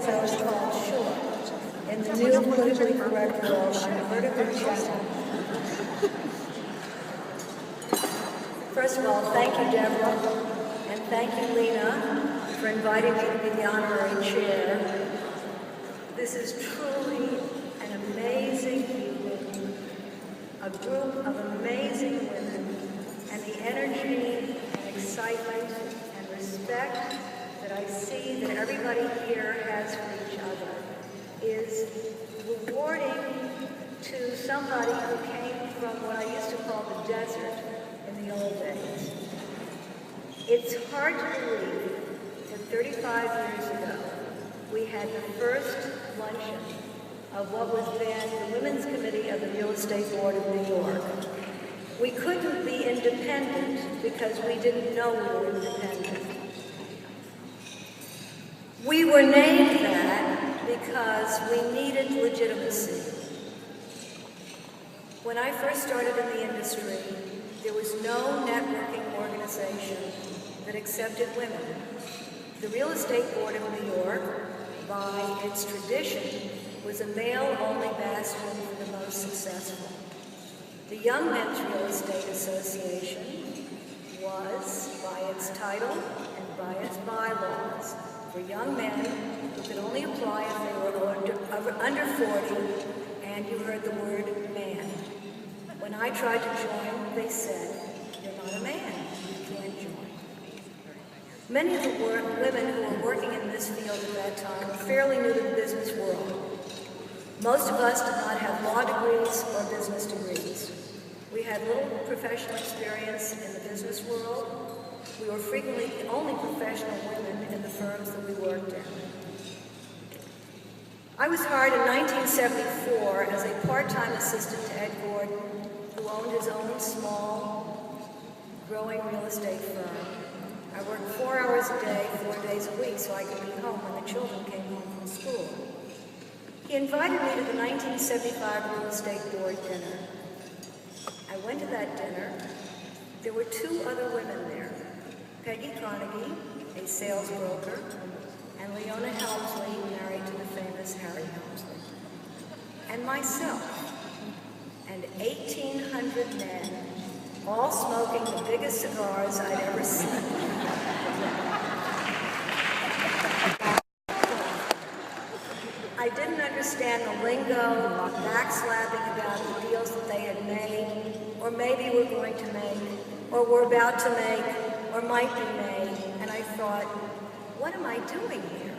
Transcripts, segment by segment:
I was called short. In the new politically correct world, I'm vertically chested. First of all, thank you, Deborah, and thank you, Lena, for inviting me to be the honorary chair. This is truly an amazing evening, a group of amazing women, and the energy and excitement and respect that I see that everybody here has for each other is rewarding to somebody who came from what I used to call the desert in the old days. It's hard to believe that 35 years ago, we had the first luncheon of what was then the Women's Committee of the Real Estate Board of New York. We couldn't be independent because we didn't know we were independent. We were named that because we needed legitimacy. When I first started in the industry, there was no networking organization that accepted women. The Real Estate Board of New York, by its tradition, was a male-only bastion for the most successful. The Young Men's Real Estate Association was, by its title and by its bylaws, for young men who could only apply if they were under 40, and you heard the word man. When I tried to join, they said, "You're not a man, you can't join." Many of the women who were working in this field at that time were fairly new to the business world. Most of us did not have law degrees or business degrees. We had little professional experience in the business world. We were frequently the only professional women in the firms that we worked in. I was hired in 1974 as a part-time assistant to Ed Gordon, who owned his own small, growing real estate firm. I worked 4 hours a day, 4 days a week, so I could be home when the children came home from school. He invited me to the 1975 Real Estate Board dinner. I went to that dinner. There were 2 other women there, Peggy Carnegie, a sales broker, and Leona Helmsley, married to the famous Harry Helmsley, and myself, and 1,800 men, all smoking the biggest cigars I'd ever seen. I didn't understand the lingo, backslapping about the deals that they had made, or maybe were going to make, or were about to make, or might be made, and I thought, what am I doing here?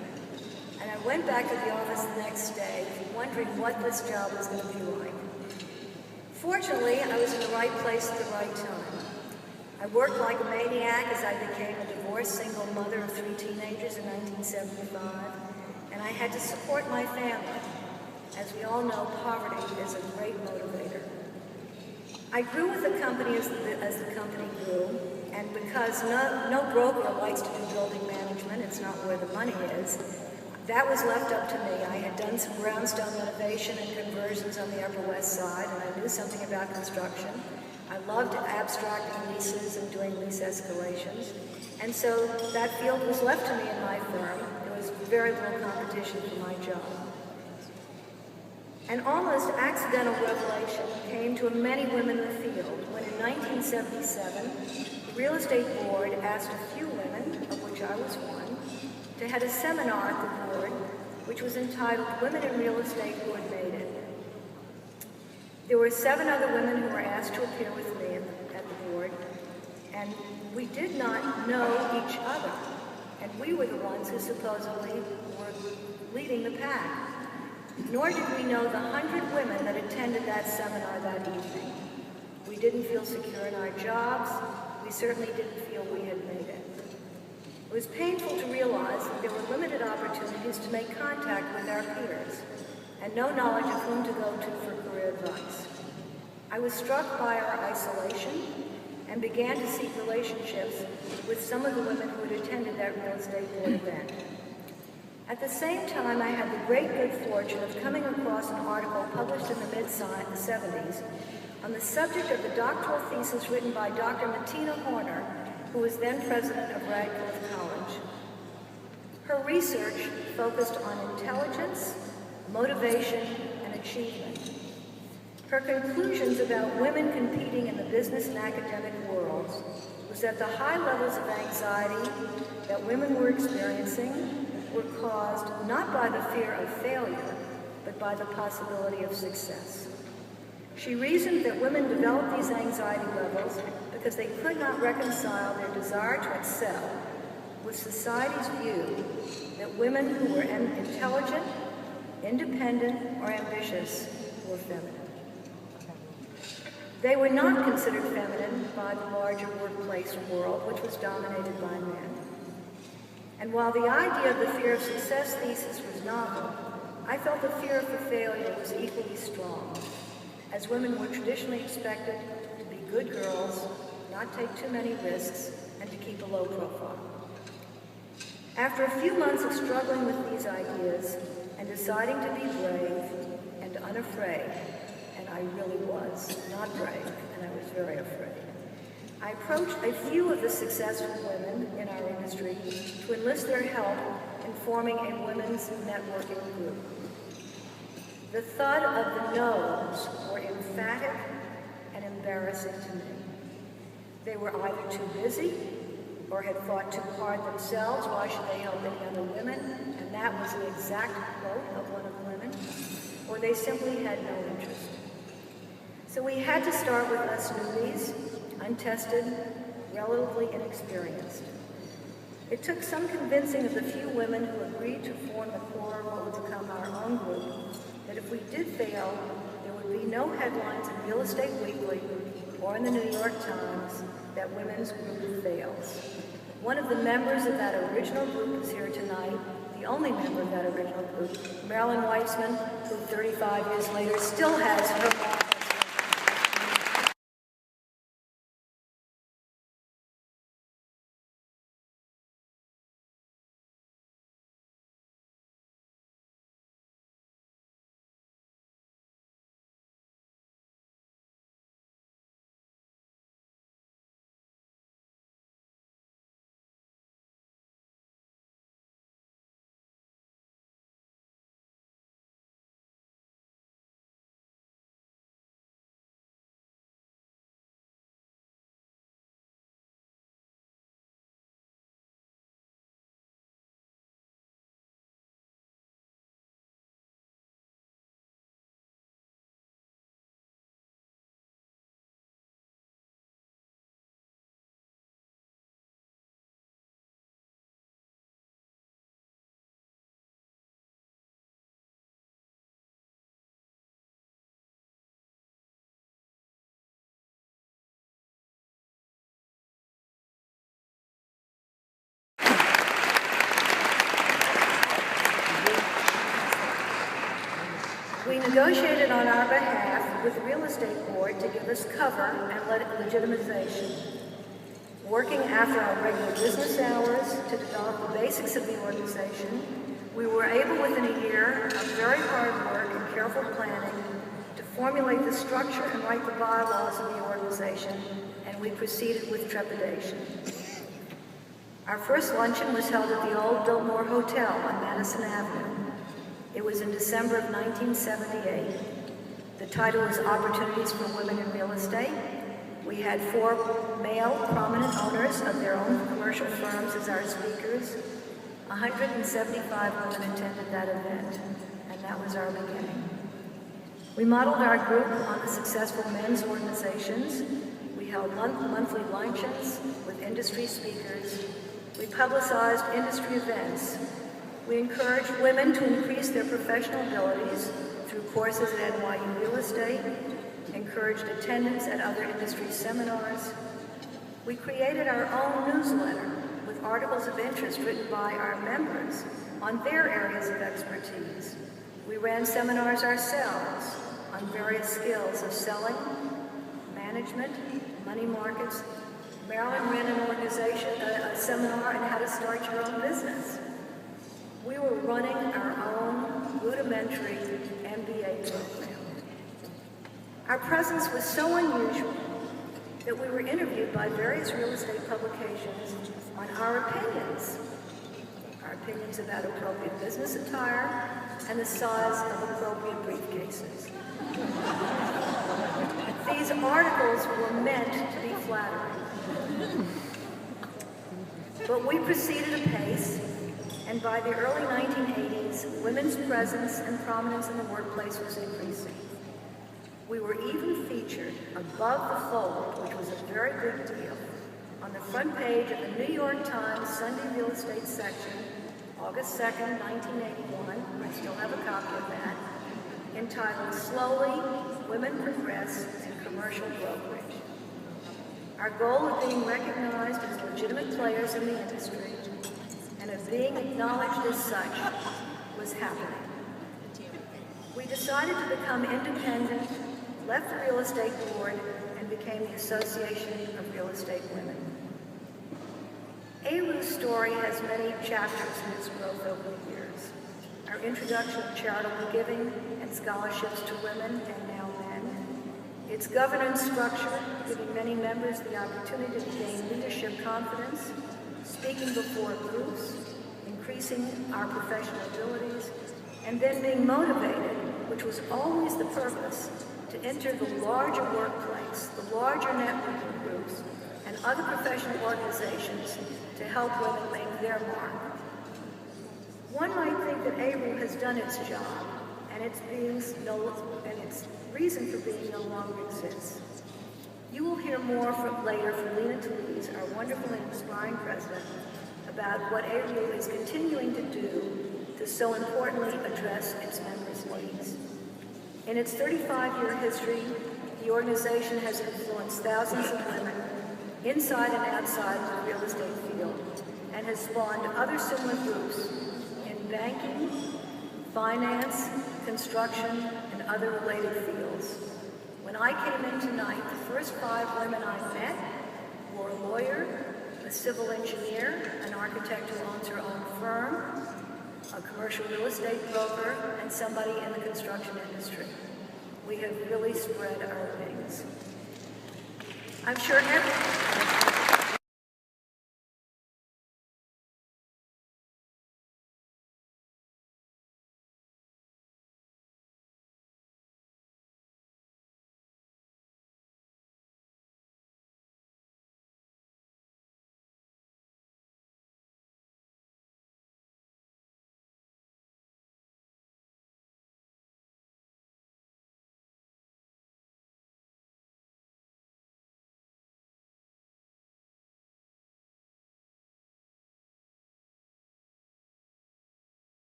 And I went back to the office the next day, wondering what this job was going to be like. Fortunately, I was in the right place at the right time. I worked like a maniac as I became a divorced single mother of 3 teenagers in 1975, and I had to support my family. As we all know, poverty is a great motivator. I grew with the company as the company grew, and because no broker likes to do building management, it's not where the money is, that was left up to me. I had done some brownstone renovation and conversions on the Upper West Side, and I knew something about construction. I loved abstracting leases and doing lease escalations. And so that field was left to me in my firm. There was very little competition for my job. An almost accidental revelation came to many women in the field when in 1977, the Real Estate Board asked a few women, of which I was one, to head a seminar at the board, which was entitled Women in Real Estate Who Had Made It. There were 7 other women who were asked to appear with me at the board, and we did not know each other, and we were the ones who supposedly were leading the pack. Nor did we know the 100 women that attended that seminar that evening. We didn't feel secure in our jobs. We certainly didn't feel we had made it. It was painful to realize that there were limited opportunities to make contact with our peers, and no knowledge of whom to go to for career advice. I was struck by our isolation and began to seek relationships with some of the women who had attended that real estate board event. At the same time, I had the great good fortune of coming across an article published in the mid-70s on the subject of the doctoral thesis written by Dr. Martina Horner, who was then president of Radcliffe College. Her research focused on intelligence, motivation, and achievement. Her conclusions about women competing in the business and academic worlds was that the high levels of anxiety that women were experiencing were caused not by the fear of failure, but by the possibility of success. She reasoned that women developed these anxiety levels because they could not reconcile their desire to excel with society's view that women who were intelligent, independent, or ambitious were feminine. They were not considered feminine by the larger workplace world, which was dominated by men. And while the idea of the fear of success thesis was novel, I felt the fear of failure was equally strong, as women were traditionally expected to be good girls, not take too many risks, and to keep a low profile. After a few months of struggling with these ideas and deciding to be brave and unafraid, and I really was not brave, and I was very afraid, I approached a few of the successful women in our industry to enlist their help in forming a women's networking group. The thud of the no's were emphatic and embarrassing to me. They were either too busy or had fought too hard themselves. Why should they help any other women? And that was the exact quote of one of the women. Or they simply had no interest. So we had to start with us newbies, untested, relatively inexperienced. It took some convincing of the few women who agreed to form the core of what would become our own group, that if we did fail, there would be no headlines in Real Estate Weekly or in the New York Times that women's group fails. One of the members of that original group is here tonight, the only member of that original group, Marilyn Weitzman, who 35 years later still has her We negotiated on our behalf with the Real Estate Board to give us cover and legitimization. Working after our regular business hours to develop the basics of the organization, we were able within a year of very hard work and careful planning to formulate the structure and write the bylaws of the organization, and we proceeded with trepidation. Our first luncheon was held at the old Biltmore Hotel on Madison Avenue. It was in December of 1978. The title was Opportunities for Women in Real Estate. We had 4 male prominent owners of their own commercial firms as our speakers. 175 women attended that event, and that was our beginning. We modeled our group on the successful men's organizations. We held monthly luncheons with industry speakers. We publicized industry events. We encouraged women to increase their professional abilities through courses at NYU Real Estate, encouraged attendance at other industry seminars. We created our own newsletter with articles of interest written by our members on their areas of expertise. We ran seminars ourselves on various skills of selling, management, money markets. Marilyn ran an organization, a seminar on how to start your own business. We were running our own rudimentary MBA program. Our presence was so unusual that we were interviewed by various real estate publications on our opinions opinions about appropriate business attire, and the size of appropriate briefcases. These articles were meant to be flattering. But we proceeded apace, and by the early 1980s, women's presence and prominence in the workplace was increasing. We were even featured above the fold, which was a very big deal, on the front page of the New York Times Sunday Real Estate section, August 2nd, 1981, I still have a copy of that, entitled Slowly, Women Progress in Commercial Brokerage. Our goal of being recognized as legitimate players in the industry and of being acknowledged as such was happening. We decided to become independent, left the real estate board, and became the Association of Real Estate Women. AREW's story has many chapters in its growth over the years. Our introduction of charitable giving and scholarships to women and now men, its governance structure, giving many members the opportunity to gain leadership confidence, speaking before groups, increasing our professional abilities, and then being motivated, which was always the purpose, to enter the larger workplace, the larger networking groups, and other professional organizations to help women make their mark. One might think that AREW has done its job, and its reason for being no longer exists. You will hear more later from Lena Talese, our wonderful and inspiring president, about what AREW is continuing to do to so importantly address its members' needs. In its 35-year history, the organization has influenced thousands of women inside and outside the real estate field and has spawned other similar groups in banking, finance, construction, and other related fields. When I came in tonight, the first 5 women I met were a lawyer, a civil engineer, an architect who owns her own firm, a commercial real estate broker, and somebody in the construction industry. We have really spread our wings. I'm sure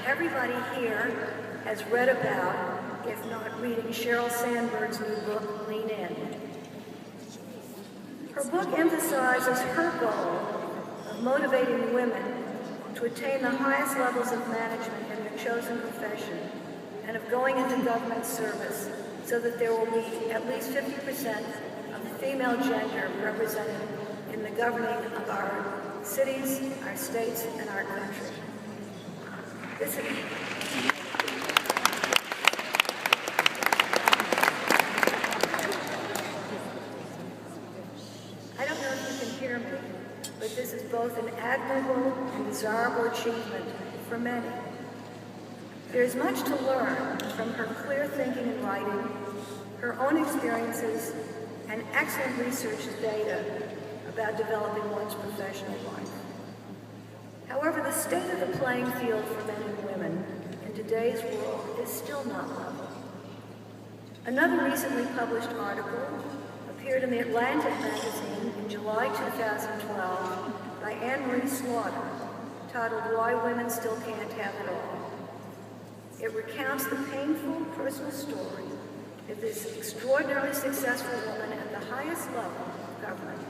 everybody here has read about, if not reading, Sheryl Sandberg's new book, Lean In. Her book emphasizes her goal of motivating women to attain the highest levels of management in their chosen profession and of going into government service so that there will be at least 50% of the female gender represented in the governing of our cities, our states, and our country. I don't know if you can hear me, but this is both an admirable and desirable achievement for many. There is much to learn from her clear thinking and writing, her own experiences, and excellent research data about developing one's professional life. However, the state of the playing field for men and women in today's world is still not level. Another recently published article appeared in the Atlantic magazine in July 2012 by Anne-Marie Slaughter, titled Why Women Still Can't Have It All. It recounts the painful personal story of this extraordinarily successful woman at the highest level of government,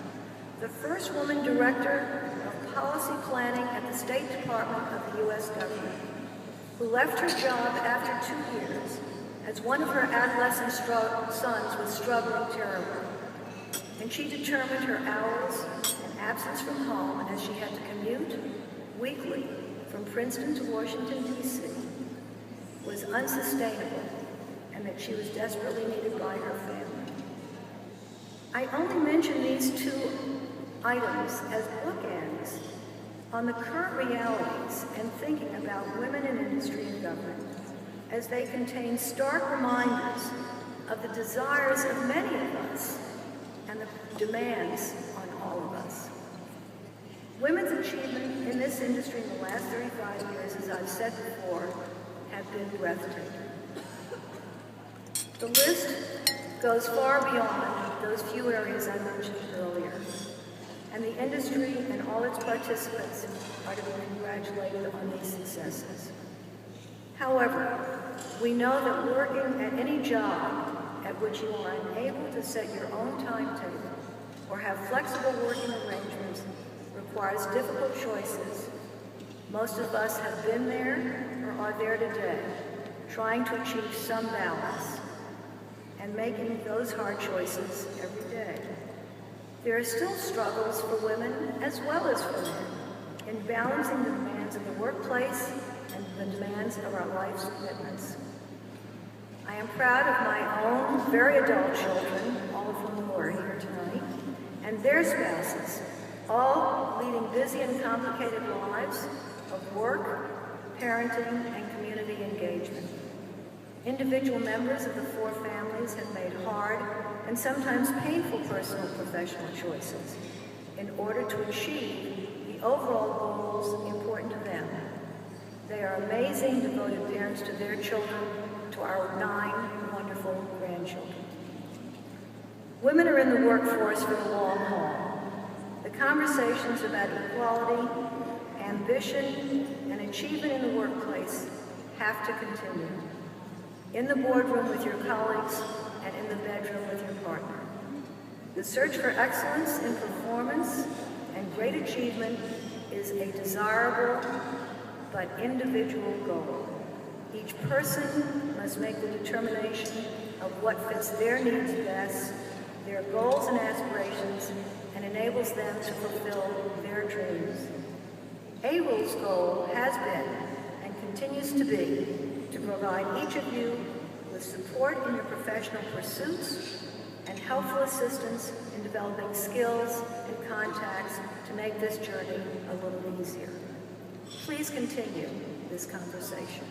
the first woman director of policy planning at the State Department of the U.S. government, who left her job after 2 years as one of her adolescent sons was struggling terribly. And she determined her hours and absence from home, as she had to commute weekly from Princeton to Washington, D.C., was unsustainable, and that she was desperately needed by her family. I only mention these two items as bookends on the current realities and thinking about women in industry and government, as they contain stark reminders of the desires of many of us and the demands on all of us. Women's achievement in this industry in the last 35 years, as I've said before, have been breathtaking. The list goes far beyond those few areas I mentioned earlier, and the industry and all its participants are to be congratulated on these successes. However, we know that working at any job at which you are unable to set your own timetable or have flexible working arrangements requires difficult choices. Most of us have been there or are there today, trying to achieve some balance and making those hard choices every day. There are still struggles for women as well as for men in balancing the demands of the workplace and the demands of our life's commitments. I am proud of my own very adult children, all of whom are here tonight, and their spouses, all leading busy and complicated lives of work, parenting, and community engagement. Individual members of the four families have made hard and sometimes painful personal and professional choices in order to achieve the overall goals important to them. They are amazing, devoted parents to their children, to our 9 wonderful grandchildren. Women are in the workforce for the long haul. The conversations about equality, ambition, and achievement in the workplace have to continue. In the boardroom with your colleagues and in the bedroom with your partner. The search for excellence in performance and great achievement is a desirable but individual goal. Each person must make the determination of what fits their needs best, their goals and aspirations, and enables them to fulfill their dreams. AREW's goal has been and continues to be to provide each of you with support in your professional pursuits and helpful assistance in developing skills and contacts to make this journey a little easier. Please continue this conversation.